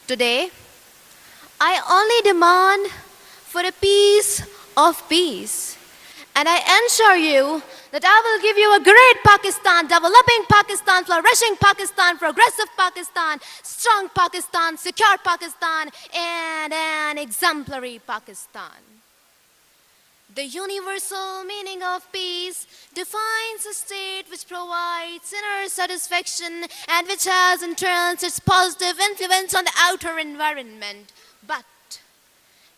Today, I only demand for a piece of peace. And I ensure you that I will give you a great Pakistan, developing Pakistan, flourishing Pakistan, progressive Pakistan, strong Pakistan, secure Pakistan, and an exemplary Pakistan. The universal meaning of peace defines a state which provides inner satisfaction and which has in turn its positive influence on the outer environment. But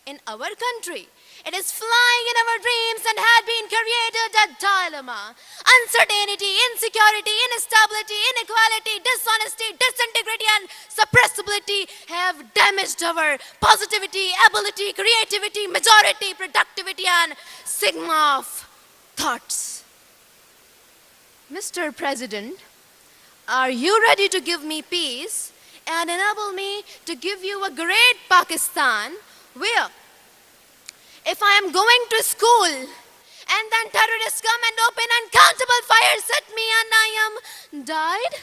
in our country, it is flying in our dreams and had been created a dilemma. Uncertainty, insecurity, instability, inequality, dishonesty, disintegrity, and suppressibility have damaged our positivity, ability, creativity, majority, productivity, and sigma of thoughts. Mr. President, are you ready to give me peace and enable me to give you a great Pakistan where if I am going to school and then terrorists come and open uncountable fires at me and I am died?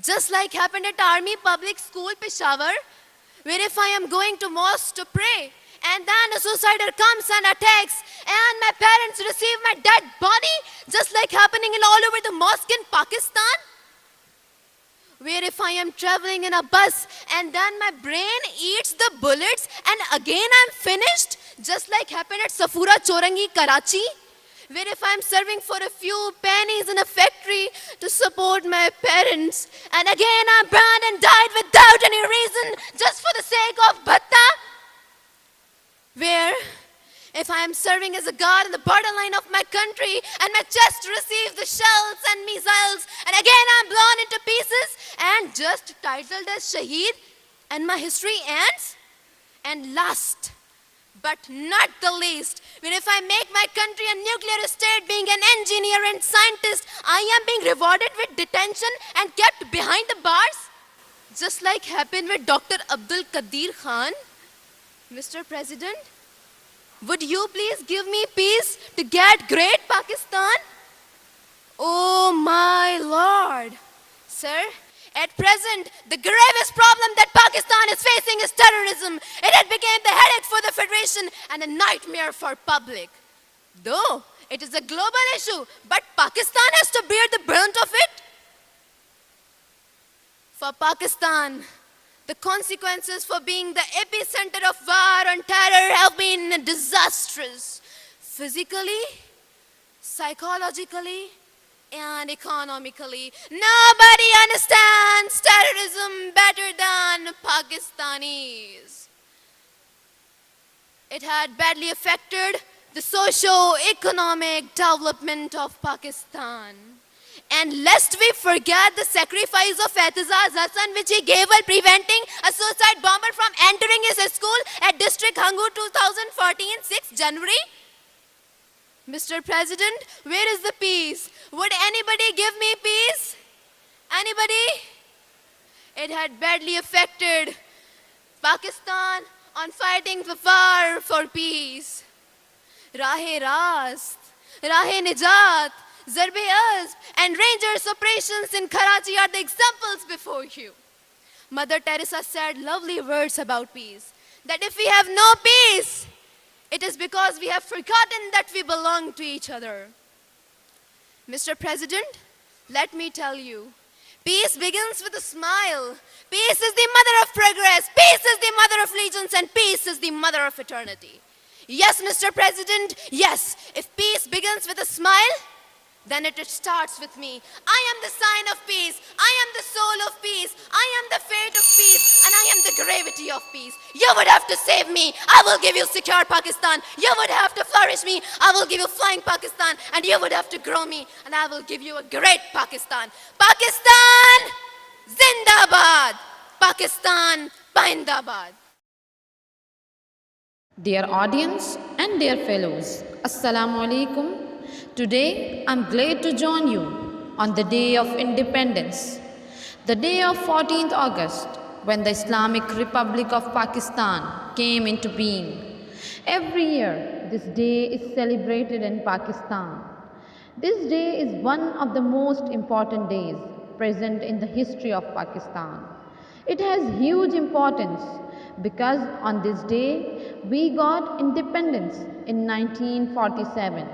Just like happened at Army Public School, Peshawar, where if I am going to mosque to pray and then a suicider comes and attacks and my parents receive my dead body, just like happening in all over the mosque in Pakistan? Where if I am traveling in a bus and then my brain eats the bullets and again I'm finished, just like happened at Safura Chorangi, Karachi, where if I'm serving for a few pennies in a factory to support my parents, and again I'm burned and died without any reason, just for the sake of bhatta, where if I am serving as a guard in the borderline of my country and my chest receives the shells and missiles, and again I'm blown into pieces and just titled as Shaheed, and my history ends. And last but not the least, where if I make my country a nuclear state, being an engineer and scientist, I am being rewarded with detention and kept behind the bars, just like happened with Dr. Abdul Qadir Khan. Mr. President, would you please give me peace to get great Pakistan? Oh my Lord. Sir, at present, the gravest problem that Pakistan is facing is terrorism. It had become the headache for the Federation and a nightmare for public. Though it is a global issue, but Pakistan has to bear the brunt of it. For Pakistan, the consequences for being the epicenter of war and terror have been disastrous. Physically, psychologically, and economically. Nobody understands terrorism better than Pakistanis. It had badly affected the socio-economic development of Pakistan. And lest we forget the sacrifice of Etizaz Hassan, which he gave while preventing a suicide bomber from entering his school at District Hangu 2014, 6 January. Mr. President, where is the peace? Would anybody give me peace? Anybody? It had badly affected Pakistan on fighting the war for peace. Rahe Rast, Rahe Nijat, Zarbe-Azb, and Rangers operations in Karachi are the examples before you. Mother Teresa said lovely words about peace, that if we have no peace, it is because we have forgotten that we belong to each other. Mr. President, let me tell you, peace begins with a smile. Peace is the mother of progress. Peace is the mother of legends, and peace is the mother of eternity. Yes, Mr. President, yes, if peace begins with a smile, then it starts with me. I am the sign of peace. I am the soul of peace. I am the fate of peace. And I am the gravity of peace. You would have to save me. I will give you secure Pakistan. You would have to flourish me. I will give you flying Pakistan. And you would have to grow me. And I will give you a great Pakistan. Pakistan Zindabad. Pakistan Bindabad. Dear audience and dear fellows, Assalamu alaikum. Today, I'm glad to join you on the day of independence, the day of 14th August, when the Islamic Republic of Pakistan came into being. Every year, this day is celebrated in Pakistan. This day is one of the most important days present in the history of Pakistan. It has huge importance because on this day we got independence in 1947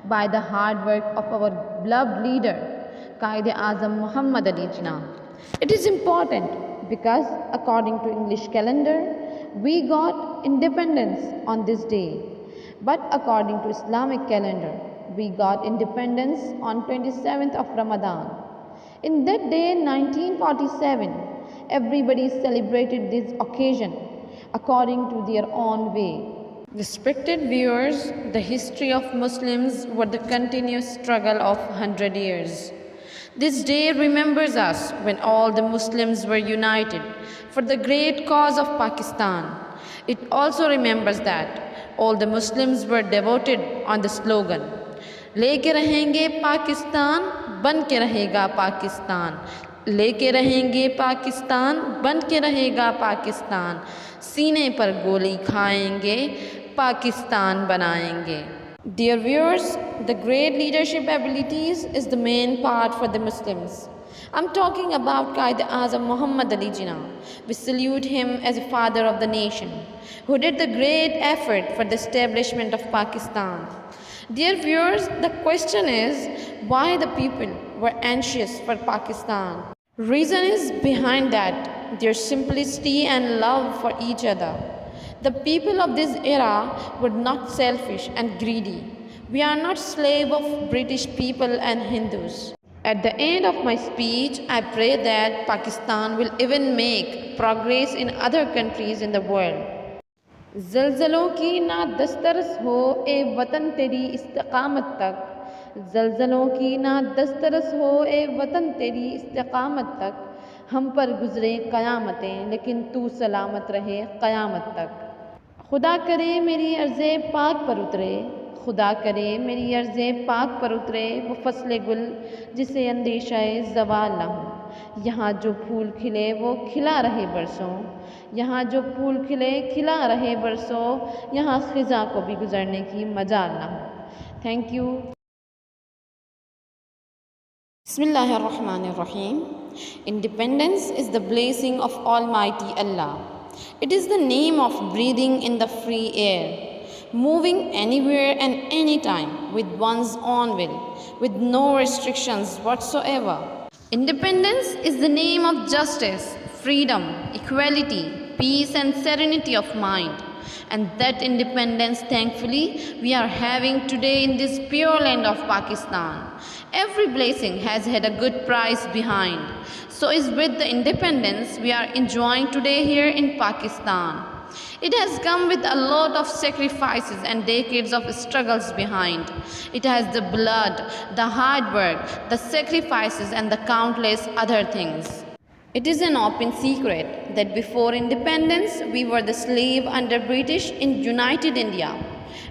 by the hard work of our beloved leader, Qaid-e-Azam Muhammad Ali Jinnah. It is important because according to English calendar we got independence on this day, but according to Islamic calendar we got independence on 27th of Ramadan. In that day 1947, everybody celebrated this occasion according to their own way. Respected viewers, the history of Muslims were the continuous struggle of 100 years. This day remembers us when all the Muslims were united for the great cause of Pakistan. It also remembers that all the Muslims were devoted on the slogan, लेके रहेंगे पाकिस्तान बन के रहेगा पाकिस्तान, लेके रहेंगे पाकिस्तान बन के रहेगा पाकिस्तान, सीने पर गोली खाएंगे पाकिस्तान बनाएंगे. Dear viewers, the great leadership abilities is the main part for the Muslims. I'm talking about Qaid-e-Azam Muhammad Ali Jinnah. We salute him as a father of the nation, who did the great effort for the establishment of Pakistan. Dear viewers, the question is why the people were anxious for Pakistan. Reason is behind that their simplicity and love for each other. The people of this era were not selfish and greedy. We are not slave of British people and Hindus. At the end of my speech, I pray that Pakistan will even make progress in other countries in the world. ज़ल्ज़लों की ना दस्तरस हो ए वतन तेरी इस्तकामत तक, ज़ल्ज़लों की ना दस्तरस हो ए वतन तेरी इस्तकामत तक, हम पर गुज़रे क़यामतें लेकिन तू सलामत रहे क़यामत तक. खुदा करे मेरी अर्ज़े पाक पर उतरे, खुदा करे मेरी अर्ज़े पाक पर उतरे वो फसले गुल जिसे अंदेशाए ज़वाल ना हो. यहाँ जो फूल खिले वो खिला रहे बरसों, यहाँ जो फूल खिले खिला रहे बरसों, यहाँ ख़िज़ा को भी गुज़रने की मजाल ना हो. Thank you. Bismillahirrahmanirrahim. Independence is the blessing of Almighty Allah. It is the name of breathing in the free air, moving anywhere and anytime with one's own will, with no restrictions whatsoever. Independence is the name of justice, freedom, equality, peace and serenity of mind. And that independence, thankfully, we are having today in this pure land of Pakistan. Every blessing has had a good price behind. So is with the independence we are enjoying today here in Pakistan. It has come with a lot of sacrifices and decades of struggles behind. It has the blood, the hard work, the sacrifices and the countless other things. It is an open secret that before independence we were the slave under British in United India.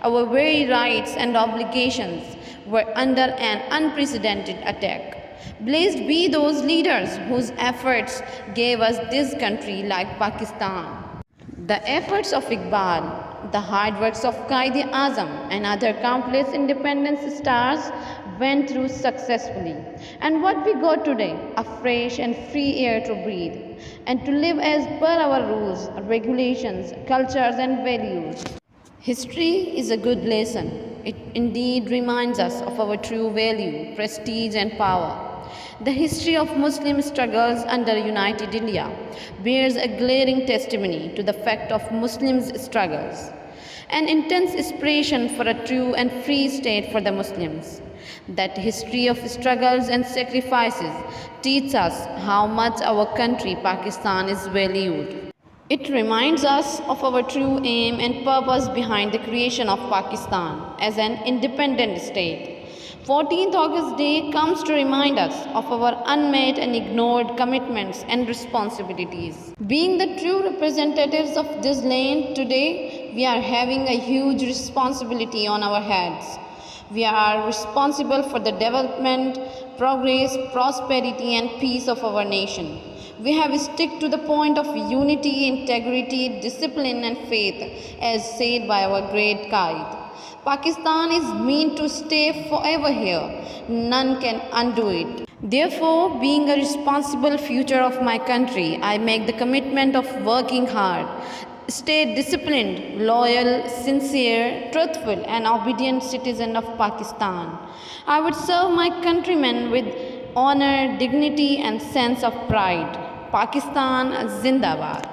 Our very rights and obligations were under an unprecedented attack. Blessed be those leaders whose efforts gave us this country like Pakistan. The efforts of Iqbal, the hard works of Qaid-e-Azam and other countless independence stars went through successfully. And what we got today, a fresh and free air to breathe and to live as per our rules, regulations, cultures and values. History is a good lesson. It indeed reminds us of our true value, prestige and power. The history of Muslim struggles under United India bears a glaring testimony to the fact of Muslims' struggles, an intense aspiration for a true and free state for the Muslims. That history of struggles and sacrifices teaches us how much our country, Pakistan, is valued. It reminds us of our true aim and purpose behind the creation of Pakistan as an independent state. 14th August Day comes to remind us of our unmet and ignored commitments and responsibilities. Being the true representatives of this land today, we are having a huge responsibility on our heads. We are responsible for the development, progress, prosperity and peace of our nation. We have stuck to the point of unity, integrity, discipline and faith as said by our great Qaid. Pakistan is meant to stay forever here. None can undo it. Therefore, being a responsible future of my country, I make the commitment of working hard, stay disciplined, loyal, sincere, truthful, and obedient citizen of Pakistan. I would serve my countrymen with honor, dignity, and sense of pride. Pakistan Zindabad.